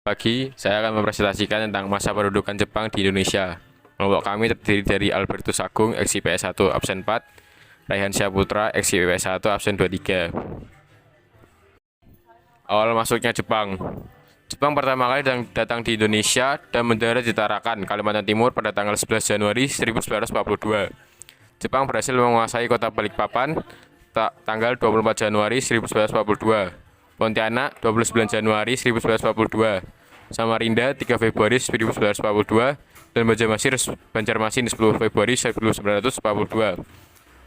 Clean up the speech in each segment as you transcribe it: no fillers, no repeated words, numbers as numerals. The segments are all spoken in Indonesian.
Pagi, saya akan mempresentasikan tentang masa pendudukan Jepang di Indonesia. Kelompok kami terdiri dari Albertus Agung, XIPS 1, absen 4, Raihan Syahputra, XIPS 1, absen 23. Awal masuknya Jepang. Jepang pertama kali datang di Indonesia dan mendarat di Tarakan, Kalimantan Timur pada tanggal 11 Januari 1942. Jepang berhasil menguasai kota Balikpapan tanggal 24 Januari 1942. Pontianak 29 Januari 1942, Samarinda 3 Februari 1942, dan Banjarmasin 10 Februari 1942.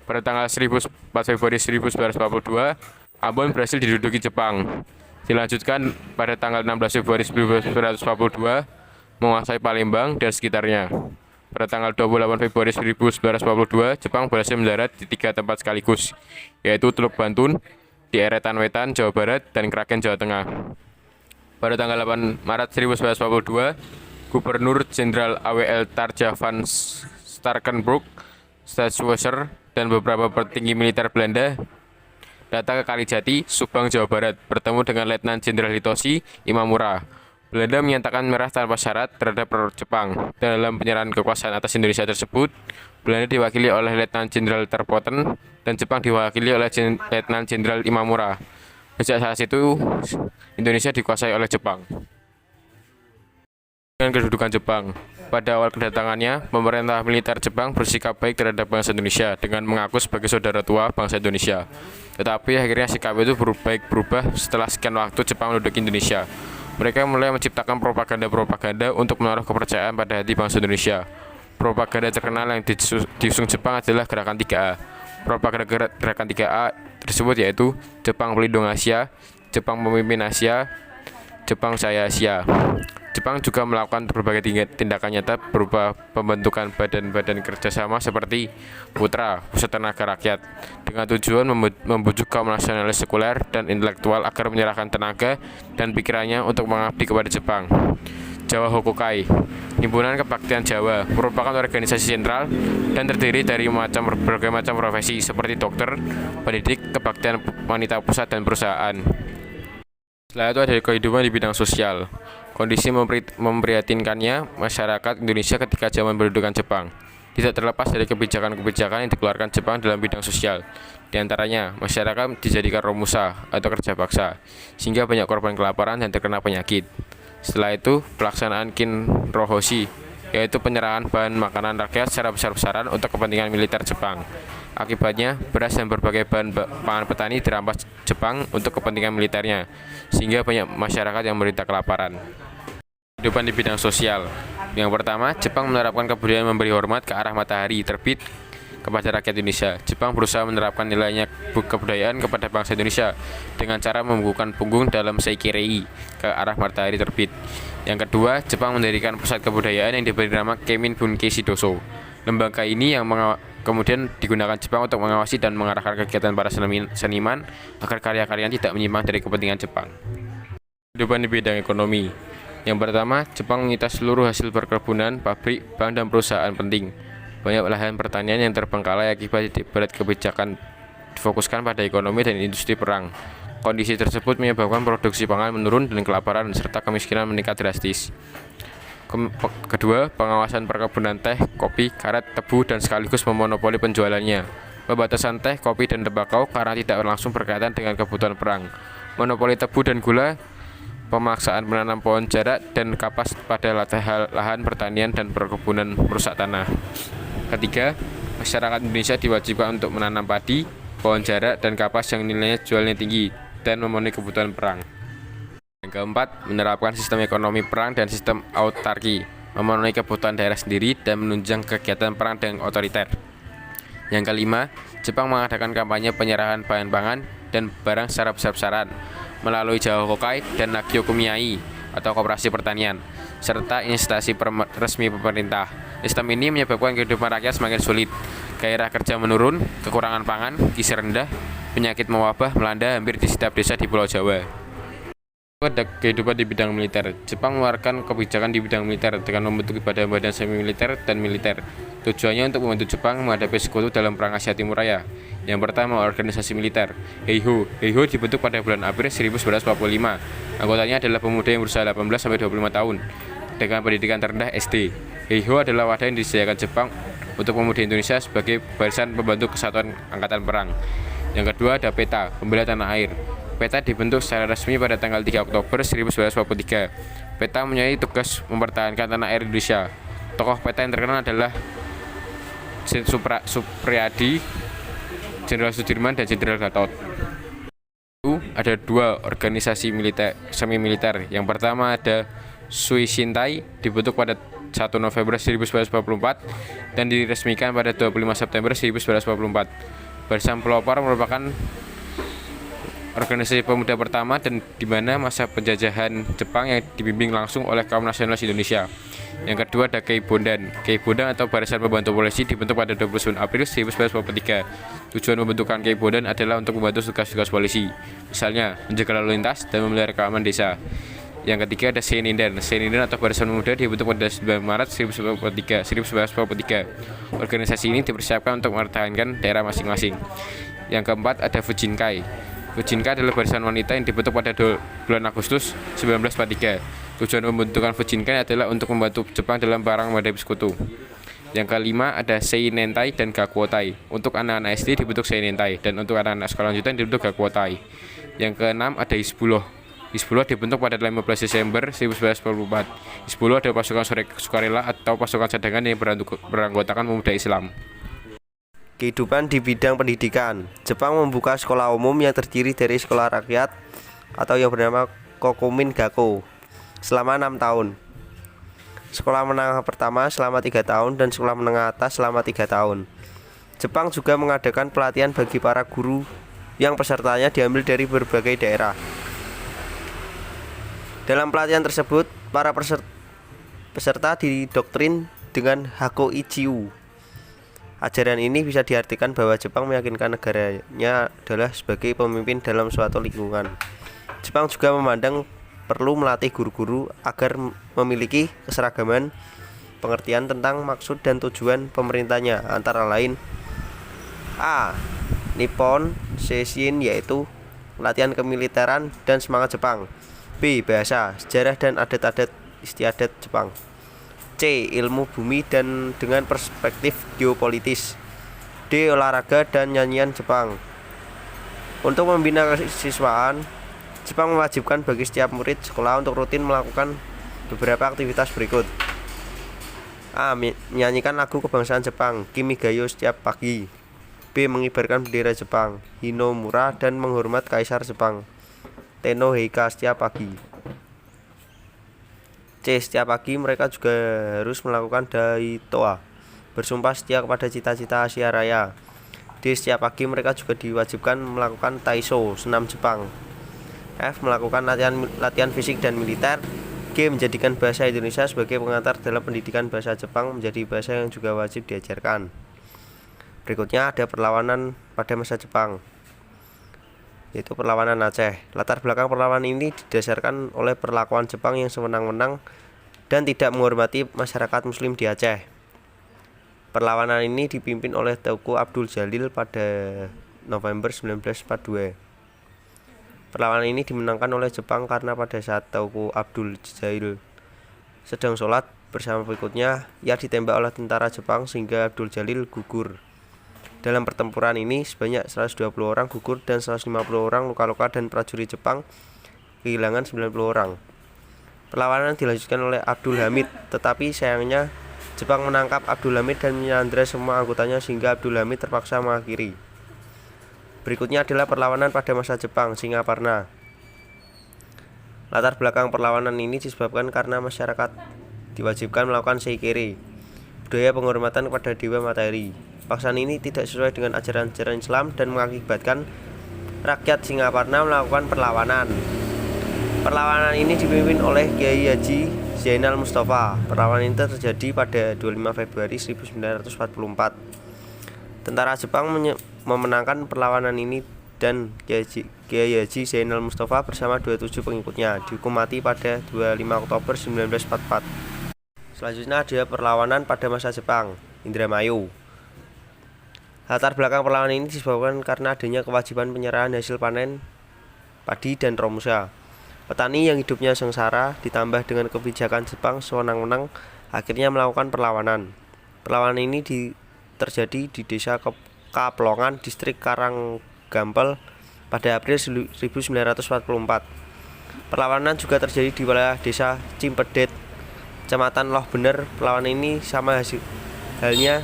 Pada tanggal 4 Februari 1942, Ambon berhasil diduduki Jepang. Dilanjutkan pada tanggal 16 Februari 1942, menguasai Palembang dan sekitarnya. Pada tanggal 28 Februari 1942, Jepang berhasil mendarat di 3 tempat sekaligus, yaitu Teluk Bantun, di Eretan Wetan, Jawa Barat, dan Kraken, Jawa Tengah. Pada tanggal 8 Maret 1942, Gubernur Jenderal AWL Tarja van Starkenburg, Staatswasser, dan beberapa petinggi militer Belanda datang ke Kalijati, Subang, Jawa Barat, bertemu dengan Letnan Jenderal Hitoshi Imamura. Belanda menyatakan menyerah tanpa syarat terhadap Jepang. Dalam penyerahan kekuasaan atas Indonesia tersebut, Belanda diwakili oleh Letnan Jenderal Terpoten dan Jepang diwakili oleh Letnan Jenderal Imamura. Sejak saat itu, Indonesia dikuasai oleh Jepang. Dengan kedudukan Jepang, pada awal kedatangannya, pemerintah militer Jepang bersikap baik terhadap bangsa Indonesia dengan mengaku sebagai saudara tua bangsa Indonesia. Tetapi akhirnya sikap itu berubah setelah sekian waktu Jepang menduduki Indonesia. Mereka mulai menciptakan propaganda-propaganda untuk menaruh kepercayaan pada hati bangsa Indonesia. Propaganda terkenal yang diusung Jepang adalah Gerakan 3A. Propaganda Gerakan 3A tersebut yaitu Jepang pelindung Asia, Jepang pemimpin Asia, Jepang Jaya Asia. Jepang juga melakukan berbagai tindakan nyata berupa pembentukan badan-badan kerjasama seperti PUTRA, Pusat Tenaga Rakyat, dengan tujuan membujuk kaum nasionalis sekuler dan intelektual agar menyerahkan tenaga dan pikirannya untuk mengabdi kepada Jepang. Jawa Hokokai, Himpunan Kebaktian Jawa, merupakan organisasi sentral dan terdiri dari berbagai macam profesi seperti dokter, pendidik, kebaktian wanita pusat, dan perusahaan. Setelah itu ada kehidupan di bidang sosial. Kondisi memprihatinkannya masyarakat Indonesia ketika zaman pendudukan Jepang. Tidak terlepas dari kebijakan-kebijakan yang dikeluarkan Jepang dalam bidang sosial. Di antaranya, masyarakat dijadikan romusa atau kerja paksa, sehingga banyak korban kelaparan dan terkena penyakit. Setelah itu, pelaksanaan Kinrohoshi, yaitu penyerahan bahan makanan rakyat secara besar-besaran untuk kepentingan militer Jepang. Akibatnya, beras dan berbagai bahan pangan petani dirampas Jepang untuk kepentingan militernya, sehingga banyak masyarakat yang menderita kelaparan. Kehidupan di bidang sosial. Yang pertama, Jepang menerapkan kebudayaan memberi hormat ke arah matahari terbit kepada rakyat Indonesia. Jepang berusaha menerapkan nilainya kebudayaan kepada bangsa Indonesia dengan cara membukukan punggung dalam seikirei ke arah matahari terbit. Yang kedua, Jepang mendirikan pusat kebudayaan yang diberi nama Kemin Bunkei Shidoso. Lembaga ini yang kemudian digunakan Jepang untuk mengawasi dan mengarahkan kegiatan para seniman agar karya-karyanya tidak menyimpang dari kepentingan Jepang. Kehidupan di bidang ekonomi. Yang pertama, Jepang menyita seluruh hasil perkebunan, pabrik, bank, dan perusahaan penting. Banyak lahan pertanian yang terbengkalai akibat berat kebijakan difokuskan pada ekonomi dan industri perang. Kondisi tersebut menyebabkan produksi pangan menurun dan kelaparan serta kemiskinan meningkat drastis. Kedua, pengawasan perkebunan teh, kopi, karet, tebu, dan sekaligus memonopoli penjualannya. Pembatasan teh, kopi, dan tembakau karena tidak langsung berkaitan dengan kebutuhan perang. Monopoli tebu dan gula, pemaksaan menanam pohon jarak dan kapas pada lahan pertanian dan perkebunan merusak tanah. Ketiga, masyarakat Indonesia diwajibkan untuk menanam padi, pohon jarak, dan kapas yang nilainya jualnya tinggi dan memenuhi kebutuhan perang. Yang keempat, menerapkan sistem ekonomi perang dan sistem autarki, memenuhi kebutuhan daerah sendiri dan menunjang kegiatan perang dengan otoriter. Yang kelima, Jepang mengadakan kampanye penyerahan bahan pangan dan barang secara besar-besaran melalui Jawa Hokokai dan Nagyo Kumiai atau Koperasi Pertanian, serta instansi resmi pemerintah. Sistem ini menyebabkan kehidupan rakyat semakin sulit. Gairah kerja menurun, kekurangan pangan, gizi rendah, penyakit mewabah melanda hampir di setiap desa di Pulau Jawa. Ada kehidupan di bidang militer. Jepang mengeluarkan kebijakan di bidang militer dengan membentuk badan-badan semi-militer dan militer. Tujuannya untuk membantu Jepang menghadapi sekutu dalam Perang Asia Timur Raya. Yang pertama, organisasi militer. Heiho. Heiho dibentuk pada bulan April 1945. Anggotanya adalah pemuda yang berusia 18-25 tahun dengan pendidikan terendah SD. Heiho adalah wadah yang disediakan Jepang untuk pemuda Indonesia sebagai barisan pembantu kesatuan angkatan perang. Yang kedua ada PETA, pembela tanah air. PETA dibentuk secara resmi pada tanggal 3 Oktober 1943. PETA mempunyai tugas mempertahankan tanah air Indonesia. Tokoh PETA yang terkenal adalah Supriyadi, Jenderal Sudirman, dan Jenderal Gatot. Ada dua organisasi militer semi militer. Yang pertama ada Suishintai, dibentuk pada 1 November 1944 dan diresmikan pada 25 September 1944. Barisan Pelopor merupakan organisasi pemuda pertama dan di mana masa penjajahan Jepang yang dibimbing langsung oleh kaum nasionalis Indonesia. Yang kedua ada Keibondan. Keibondan atau Barisan Pembantu Polisi dibentuk pada 29 April 1943. Tujuan pembentukan Keibondan adalah untuk membantu tugas-tugas polisi, misalnya menjaga lalu lintas dan memelihara keamanan desa. Yang ketiga ada Seinindan. Seinindan atau Barisan Pemuda dibentuk pada 9 Maret 1943. Organisasi ini dipersiapkan untuk mempertahankan daerah masing-masing. Yang keempat ada Fujinkai. Fujinkai adalah barisan wanita yang dibentuk pada bulan Agustus 1943. Tujuan pembentukan Fujinkai adalah untuk membantu Jepang dalam perang menghadapi sekutu. Yang kelima ada Seinentai dan Gakuotai. Untuk anak-anak SD dibentuk Seinentai dan untuk anak-anak sekolah lanjutan dibentuk Gakuotai. Yang keenam ada Hizbullah. Hizbullah dibentuk pada 15 Desember 1944. Hizbullah adalah pasukan sukarela atau pasukan cadangan yang beranggotakan pemuda Islam. Kehidupan di bidang pendidikan. Jepang membuka sekolah umum yang terdiri dari sekolah rakyat atau yang bernama Kokumin Gakko selama 6 tahun. Sekolah menengah pertama selama 3 tahun dan sekolah menengah atas selama 3 tahun. Jepang juga mengadakan pelatihan bagi para guru yang pesertanya diambil dari berbagai daerah. Dalam pelatihan tersebut, para peserta didoktrin dengan Hakko Ichiu. Ajaran ini bisa diartikan bahwa Jepang meyakinkan negaranya adalah sebagai pemimpin dalam suatu lingkungan. Jepang juga memandang perlu melatih guru-guru agar memiliki keseragaman pengertian tentang maksud dan tujuan pemerintahnya, antara lain A. Nippon Seishin, yaitu latihan kemiliteran dan semangat Jepang. B. Bahasa, sejarah dan adat-adat istiadat Jepang. C. Ilmu bumi dan dengan perspektif geopolitis. D. Olahraga dan nyanyian Jepang. Untuk membina kesiswaan, Jepang mewajibkan bagi setiap murid sekolah untuk rutin melakukan beberapa aktivitas berikut. A. Menyanyikan lagu kebangsaan Jepang Kimigayo setiap pagi. B. Mengibarkan bendera Jepang Hinomura dan menghormat Kaisar Jepang Tenno Heika setiap pagi. C. Setiap pagi mereka juga harus melakukan Daitoa, bersumpah setia kepada cita-cita Asia Raya. D. Setiap pagi mereka juga diwajibkan melakukan Taisho, senam Jepang. F. Melakukan latihan fisik dan militer. G. Menjadikan bahasa Indonesia sebagai pengantar dalam pendidikan bahasa Jepang menjadi bahasa yang juga wajib diajarkan. Berikutnya ada perlawanan pada masa Jepang, yaitu perlawanan Aceh. Latar belakang perlawanan ini didasarkan oleh perlakuan Jepang yang sewenang-wenang dan tidak menghormati masyarakat muslim di Aceh. Perlawanan ini dipimpin oleh Teuku Abdul Jalil pada November 1942. Perlawanan ini dimenangkan oleh Jepang karena pada saat Teuku Abdul Jalil sedang sholat bersama pengikutnya, ia ditembak oleh tentara Jepang sehingga Abdul Jalil gugur. Dalam pertempuran ini sebanyak 120 orang gugur dan 150 orang luka-luka dan prajurit Jepang kehilangan 90 orang. Perlawanan dilanjutkan oleh Abdul Hamid, tetapi sayangnya Jepang menangkap Abdul Hamid dan menyandra semua anggotanya sehingga Abdul Hamid terpaksa mengakhiri. Berikutnya adalah perlawanan pada masa Jepang Singaparna. Latar belakang perlawanan ini disebabkan karena masyarakat diwajibkan melakukan seikiri, budaya penghormatan kepada dewa matahari. Paksaan ini tidak sesuai dengan ajaran-ajaran Islam dan mengakibatkan rakyat Singaparna melakukan perlawanan. Perlawanan ini dipimpin oleh Kiai Haji Zainal Mustafa. Perlawanan ini terjadi pada 25 Februari 1944. Tentara Jepang memenangkan perlawanan ini dan Kiai Haji Zainal Mustafa bersama 27 pengikutnya dihukum mati pada 25 Oktober 1944. Selanjutnya ada perlawanan pada masa Jepang, Indramayu. Latar belakang perlawanan ini disebabkan karena adanya kewajiban penyerahan hasil panen padi dan romusa. Petani yang hidupnya sengsara ditambah dengan kebijakan Jepang sewenang-wenang akhirnya melakukan perlawanan. Perlawanan ini terjadi di desa Kaplongan, distrik Karanggampel pada April 1944. Perlawanan juga terjadi di wilayah desa Cimpedet, Kecamatan Loh Bener. Perlawanan ini sama halnya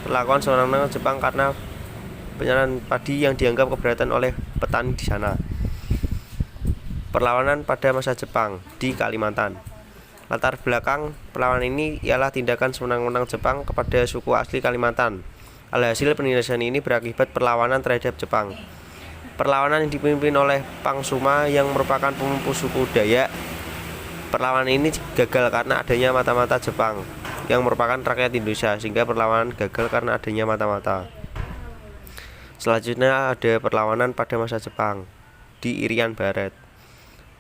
perlakuan sewenang-wenang Jepang karena penyerahan padi yang dianggap keberatan oleh petani di sana. Perlawanan pada masa Jepang di Kalimantan. Latar belakang perlawanan ini ialah tindakan sewenang-wenang Jepang kepada suku asli Kalimantan. Alhasil penindasan ini berakibat perlawanan terhadap Jepang. Perlawanan yang dipimpin oleh Pangsuma yang merupakan pemumpu suku Dayak. Perlawanan ini gagal karena adanya mata-mata Jepang yang merupakan rakyat Indonesia, sehingga perlawanan gagal karena adanya mata-mata. Selanjutnya ada perlawanan pada masa Jepang di Irian Barat.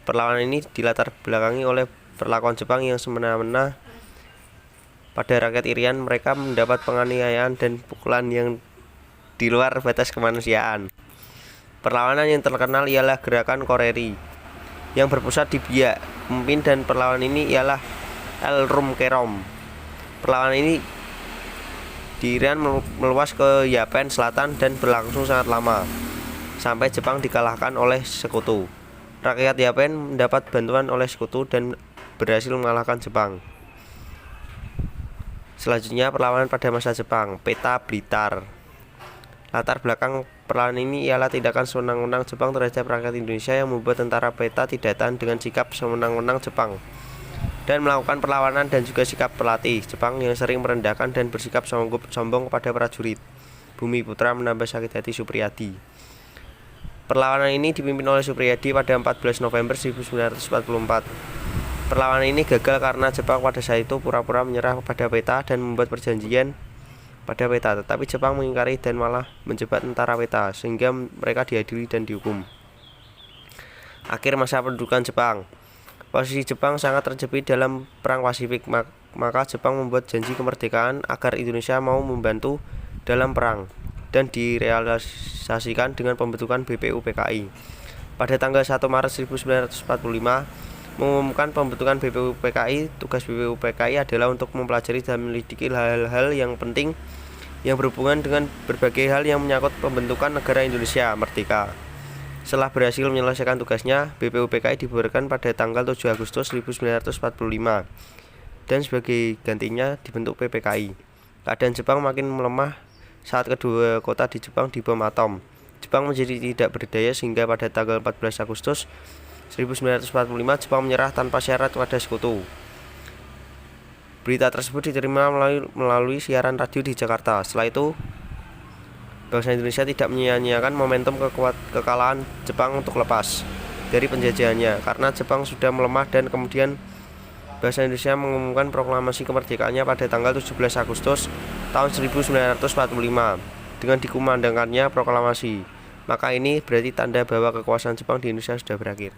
Perlawanan ini dilatar belakangi oleh perlakuan Jepang yang semena-mena pada rakyat Irian. Mereka mendapat penganiayaan dan pukulan yang di luar batas kemanusiaan. Perlawanan yang terkenal ialah gerakan Koreri yang berpusat di Biak. Pemimpin dan perlawanan ini ialah El Rum Kerom. Perlawanan ini di Irian meluas ke Yapen Selatan dan berlangsung sangat lama sampai Jepang dikalahkan oleh sekutu. Rakyat Yapen mendapat bantuan oleh sekutu dan berhasil mengalahkan Jepang. Selanjutnya perlawanan pada masa Jepang, Peta Blitar. Latar belakang perlawanan ini ialah tindakan sewenang-wenang Jepang terhadap rakyat Indonesia yang membuat tentara Peta tidak tahan dengan sikap sewenang-wenang Jepang dan melakukan perlawanan, dan juga sikap pelatih Jepang yang sering merendahkan dan bersikap sombong kepada prajurit. Bumi Putra menambah sakit hati Supriyadi. Perlawanan ini dipimpin oleh Supriyadi pada 14 November 1944. Perlawanan ini gagal karena Jepang pada saat itu pura-pura menyerah kepada Peta dan membuat perjanjian pada Peta, tetapi Jepang mengingkari dan malah menjebak tentara Peta sehingga mereka diadili dan dihukum. Akhir masa pendudukan Jepang. Posisi Jepang sangat terjepit dalam Perang Pasifik, maka Jepang membuat janji kemerdekaan agar Indonesia mau membantu dalam perang, dan direalisasikan dengan pembentukan BPUPKI. Pada tanggal 1 Maret 1945 mengumumkan pembentukan BPUPKI. Tugas BPUPKI adalah untuk mempelajari dan menyelidiki hal-hal yang penting yang berhubungan dengan berbagai hal yang menyangkut pembentukan negara Indonesia merdeka. Setelah berhasil menyelesaikan tugasnya, BPUPKI dibubarkan pada tanggal 7 Agustus 1945 dan sebagai gantinya dibentuk PPKI. Keadaan Jepang makin melemah saat kedua kota di Jepang dibom atom. Jepang menjadi tidak berdaya sehingga pada tanggal 14 Agustus 1945 Jepang menyerah tanpa syarat kepada sekutu. Berita tersebut diterima melalui siaran radio di Jakarta. Setelah itu, bangsa Indonesia tidak menyia-nyiakan momentum kekalahan Jepang untuk lepas dari penjajahannya, karena Jepang sudah melemah, dan kemudian bangsa Indonesia mengumumkan proklamasi kemerdekaannya pada tanggal 17 Agustus tahun 1945 dengan dikumandangkannya proklamasi. Maka ini berarti tanda bahwa kekuasaan Jepang di Indonesia sudah berakhir.